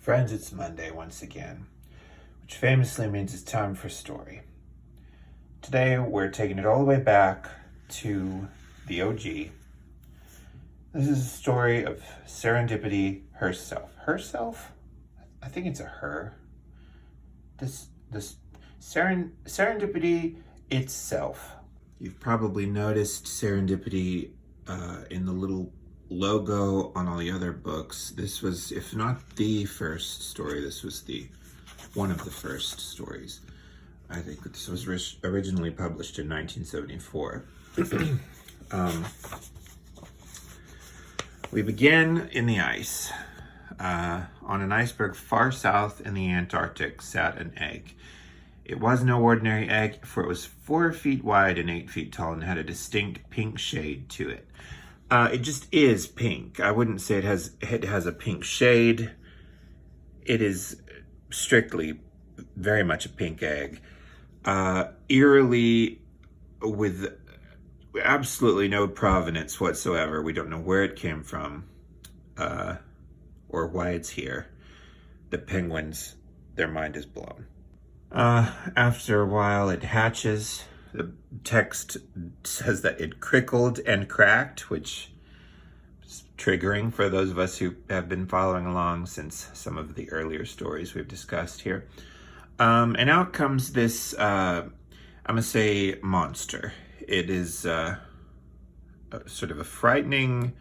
Friends, it's Monday once again, which famously means it's time for story. Today, we're taking it all the way back to the OG. This is a story of Serendipity herself. Herself? I think it's a her. This Serendipity itself. You've probably noticed Serendipity in the little logo on all the other books. This was, if not the first story, this was one of the first stories. I think this was originally published in 1974. We begin in the ice. On an iceberg far south in the Antarctic sat an egg. It was no ordinary egg, for it was 4 feet wide and 8 feet tall and had a distinct pink shade to it. It just is pink. I wouldn't say it has a pink shade. It is strictly very much a pink egg. Eerily, with absolutely no provenance whatsoever. We don't know where it came from or why it's here. The penguins, their mind is blown. After a while, it hatches. The text says that it crickled and cracked, which is triggering for those of us who have been following along since some of the earlier stories we've discussed here. And out comes this, I'm going to say, monster. It is sort of a frightening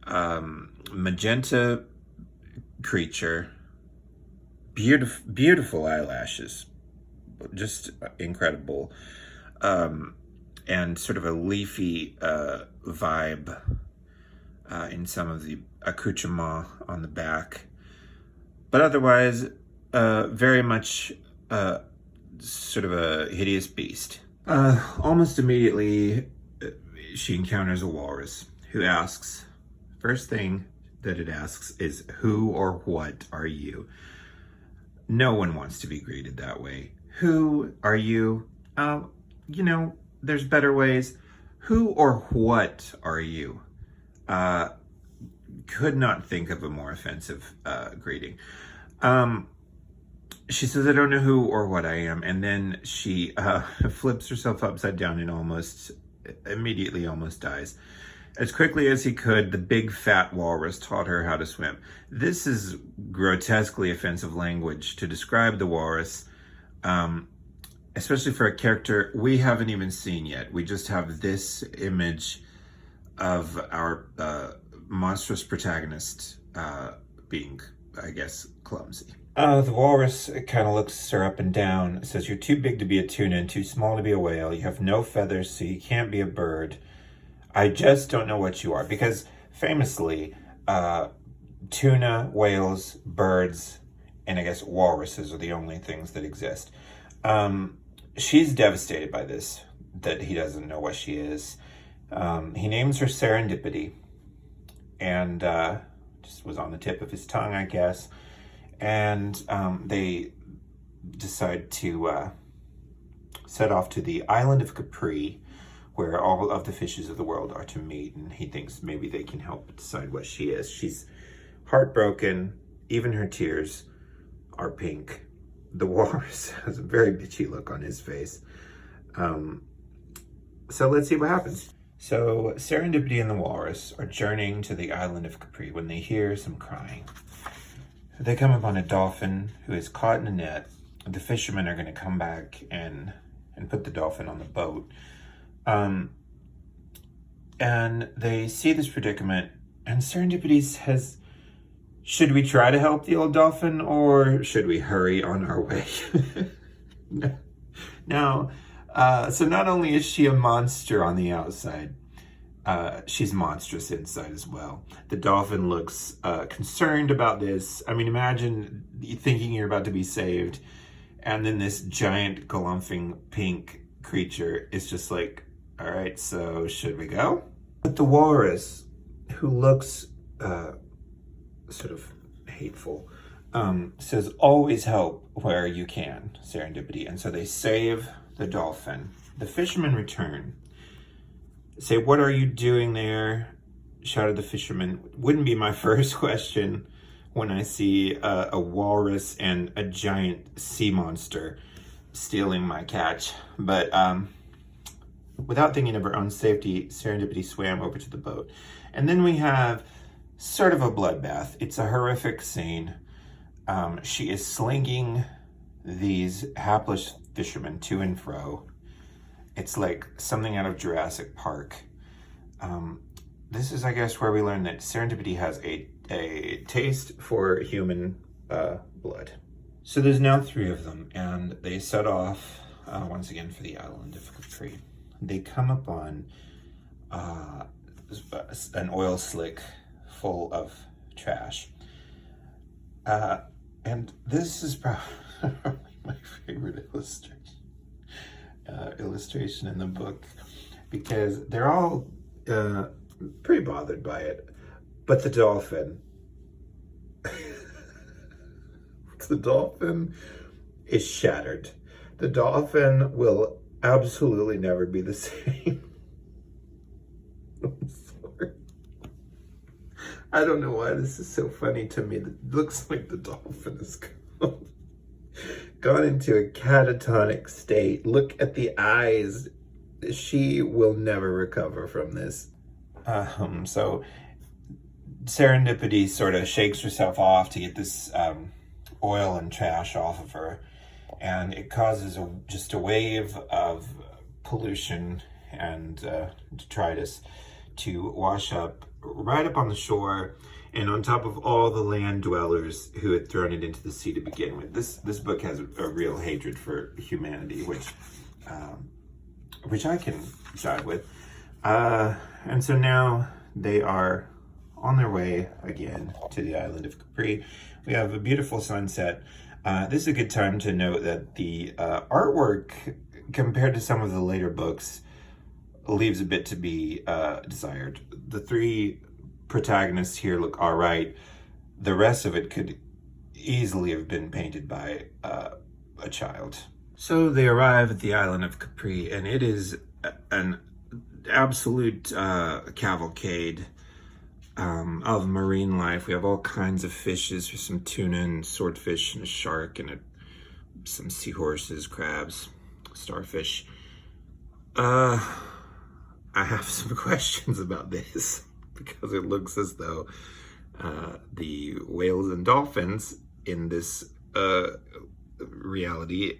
magenta creature. Beautiful eyelashes. Just incredible. And sort of a leafy vibe in some of the accoutrement on the back. But otherwise, very much sort of a hideous beast. Almost immediately, she encounters a walrus who asks, first thing that it asks is, who or what are you? No one wants to be greeted that way. Who are you? There's better ways. Who or what are you? Could not think of a more offensive greeting. She says, I don't know who or what I am. And then she flips herself upside down and almost dies. As quickly as he could, the big fat walrus taught her how to swim. This is grotesquely offensive language to describe the walrus, especially for a character we haven't even seen yet. We just have this image of our monstrous protagonist being, I guess, clumsy. The walrus kind of looks her up and down, says, you're too big to be a tuna and too small to be a whale. You have no feathers, so you can't be a bird. I just don't know what you are. Because famously, tuna, whales, birds, and I guess walruses are the only things that exist. She's devastated by this, that he doesn't know what she is. He names her Serendipity, and just was on the tip of his tongue, I guess. And they decide to set off to the island of Capri, where all of the fishes of the world are to meet, and he thinks maybe they can help decide what she is. She's heartbroken. Even her tears are pink. The walrus has a very bitchy look on his face. So let's see what happens. So Serendipity and the walrus are journeying to the island of Capri when they hear some crying. They come upon a dolphin who is caught in a net. The fishermen are going to come back and put the dolphin on the boat. And they see this predicament, and Serendipity says, should we try to help the old dolphin, or should we hurry on our way? Now, so not only is she a monster on the outside, she's monstrous inside as well. The dolphin looks concerned about this. I mean, imagine thinking you're about to be saved, and then this giant galumphing pink creature is just like, all right, so should we go? But the walrus, who looks sort of hateful, says, always help where you can, Serendipity. And so they save the dolphin. The fishermen return. Say, what are you doing there? Shouted the fisherman. Wouldn't be my first question. when I see a walrus and a giant sea monster stealing my catch. But without thinking of her own safety, Serendipity swam over to the boat. And then we have sort of a bloodbath. It's a horrific scene. She is slinging these hapless fishermen to and fro. It's like something out of Jurassic Park. This is, I guess, where we learn that Serendipity has a taste for human blood. So there's now 3 of them, and they set off once again for the island of Capri. They come upon an oil slick full of trash. And this is probably my favorite illustration in the book, because they're all pretty bothered by it. But the dolphin, the dolphin is shattered. The dolphin will absolutely never be the same. I'm sorry. I don't know why this is so funny to me. It looks like the dolphin is gone into a catatonic state. Look at the eyes. She will never recover from this. So Serendipity sort of shakes herself off to get this oil and trash off of her, and it causes just a wave of pollution and detritus to wash up right up on the shore and on top of all the land dwellers who had thrown it into the sea to begin with. This book has a real hatred for humanity, which I can side with. And so now they are on their way again to the island of Capri. We have a beautiful sunset. This is a good time to note that the artwork, compared to some of the later books, leaves a bit to be desired. The 3 protagonists here look all right. The rest of it could easily have been painted by a child. So they arrive at the island of Capri, and it is an absolute cavalcade of marine life. We have all kinds of fishes. There's some tuna and swordfish and a shark and some seahorses, crabs, starfish. I have some questions about this because it looks as though the whales and dolphins in this reality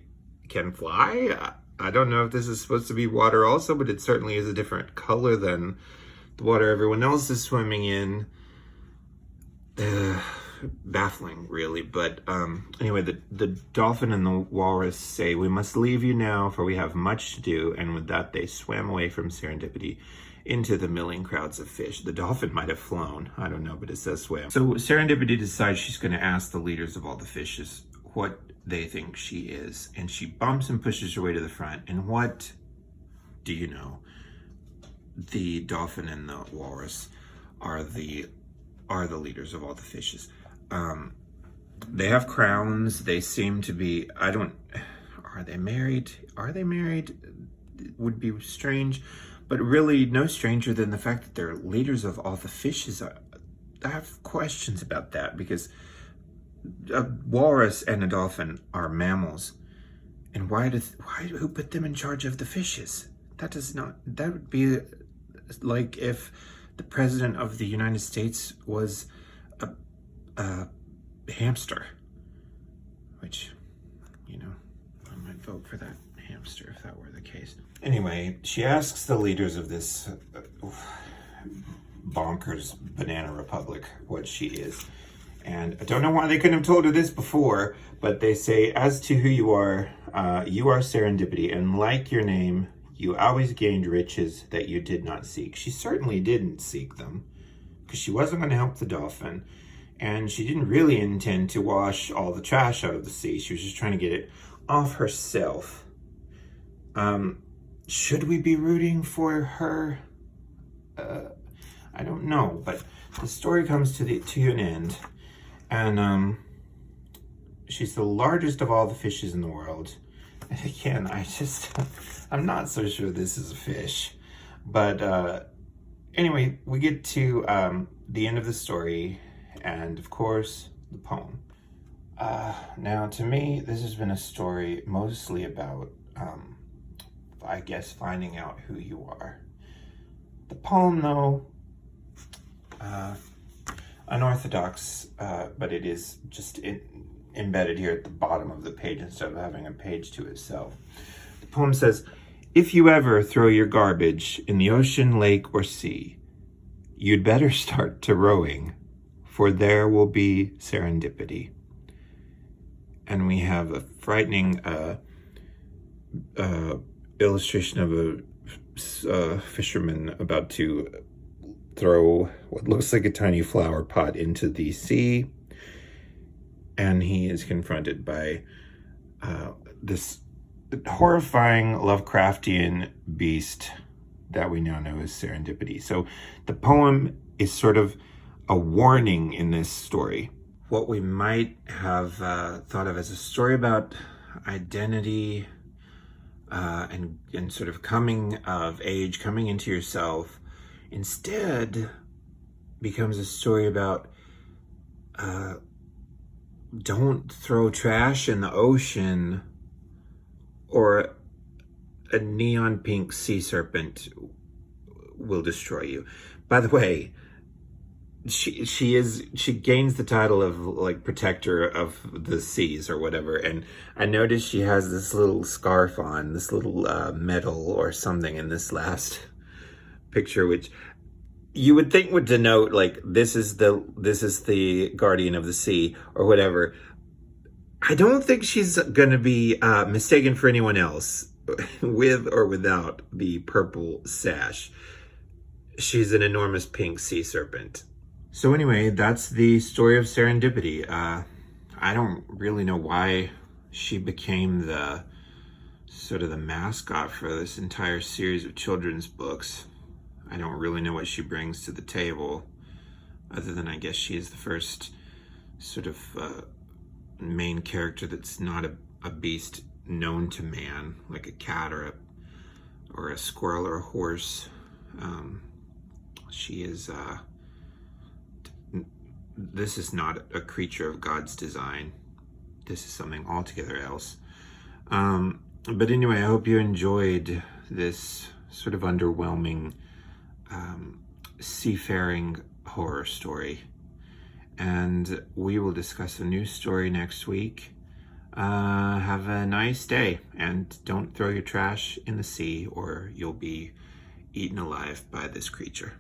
can fly. I don't know if this is supposed to be water also, but it certainly is a different color than the water everyone else is swimming in. Baffling, really. But anyway, the dolphin and the walrus say, "We must leave you now, for we have much to do." And with that, they swam away from Serendipity into the milling crowds of fish. The dolphin might have flown. I don't know, but it says swam. So Serendipity decides she's going to ask the leaders of all the fishes what they think she is. And she bumps and pushes her way to the front. And what do you know? The dolphin and the walrus are the leaders of all the fishes. They have crowns. They seem to be, are they married? Are they married? It would be strange, but really no stranger than the fact that they're leaders of all the fishes. I have questions about that, because a walrus and a dolphin are mammals. And who put them in charge of the fishes? That would be like if the president of the United States was a hamster, which, I might vote for that hamster if that were the case. Anyway, she asks the leaders of this bonkers banana republic what she is. And I don't know why they couldn't have told her this before, but they say, "As to who you are Serendipity, and like your name, you always gained riches that you did not seek." She certainly didn't seek them, because she wasn't going to help the dolphin, and she didn't really intend to wash all the trash out of the sea. She was just trying to get it off herself. Should we be rooting for her? I don't know, but the story comes to an end, and she's the largest of all the fishes in the world. And again, I'm not so sure this is a fish. But anyway, we get to the end of the story, and of course, the poem. Now, to me, this has been a story mostly about, I guess, finding out who you are. The poem, though, unorthodox, but it is just embedded here at the bottom of the page instead of having a page to itself. The poem says, "If you ever throw your garbage in the ocean, lake, or sea, you'd better start to rowing, for there will be serendipity." And we have a frightening illustration of a fisherman about to throw what looks like a tiny flower pot into the sea, and he is confronted by this horrifying Lovecraftian beast that we now know as serendipity. So the poem is sort of a warning in this story. What we might have thought of as a story about identity and sort of coming of age, coming into yourself, instead becomes a story about don't throw trash in the ocean, or a neon pink sea serpent will destroy you. By the way, she gains the title of like protector of the seas or whatever, and I noticed she has this little scarf on, this little medal or something in this last picture, which you would think would denote like this is the guardian of the sea or whatever. I don't think she's gonna be mistaken for anyone else with or without the purple sash. She's an enormous pink sea serpent. So anyway, that's the story of Serendipity. I don't really know why she became the sort of the mascot for this entire series of children's books. I don't really know what she brings to the table, other than I guess she is the first sort of main character that's not a beast known to man, like a cat or a squirrel or a horse. She is this is not a creature of God's design. This is something altogether else. But anyway, I hope you enjoyed this sort of underwhelming seafaring horror story. And we will discuss a new story next week. Have a nice day, and don't throw your trash in the sea or you'll be eaten alive by this creature.